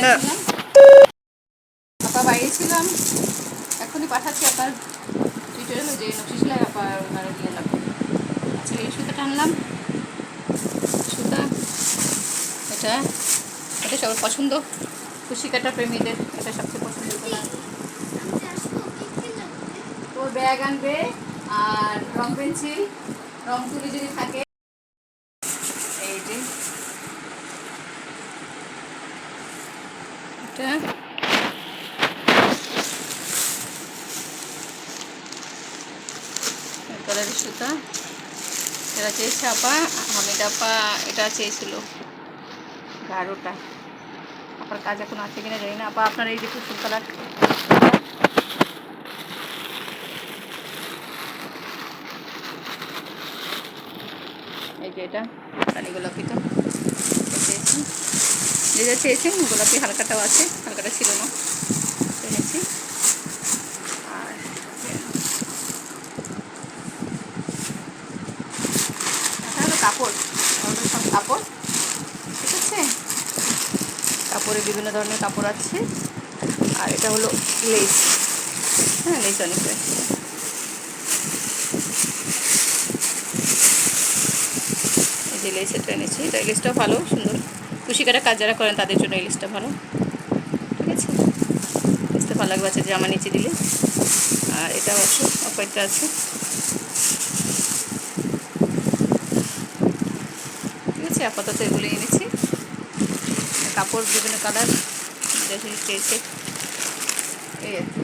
ছিলাম, আপা বাইরে ছিলাম, এখনই পাঠাচ্ছি আপার টিউটোরিয়াল যে নকশি সেলাই আপার ওনারা দিয়ে এলাম। আচ্ছা এই সুতাটা আনলাম, সুতা এটা এটা সবার পছন্দ, কুশি কাটা প্রেমীদের এটা সবচেয়ে পছন্দ করা। ওর ব্যাগ আনবে আর রং পেন্সিল, রং তুলি যদি থাকে, এই যে এটা কালারের সুতা, এটা চেয়েছে আপা, হামিদ আপা এটা চেয়েছিল গাঢ়টা। আপার কাজ এখন আছে কিনা জানি না। আপা আপনার এই যে ফুল কালার, এই যে এটা রানী গোলাপিটা চেয়েছি, যেটা চেয়েছেন গোলাপি হালকাটাও আছে, হালকাটা ছিল না এনেছি। আর এটা হলো কাপড়, সব কাপড়, ঠিক আছে, কাপড়ে বিভিন্ন ধরনের কাপড় আছে। আর এটা হলো লেস, হ্যাঁ লেস অনেক আছে। এই যে লেস এটা এনেছি, এটা লেসটাও ভালো সুন্দর, কুশি কাটা কাজ যারা করেন তাদের জন্য এই লেসটা ভালো, ঠিক আছে, লেসটা ভালো লাগবে আছে জামা নিচে দিলে। আর এটাও আছে, অফারটা আছে, ঠিক আছে। আপাতত এগুলো এনেছি, কাপড় বিভিন্ন কালার চেয়েছে এই আর কি।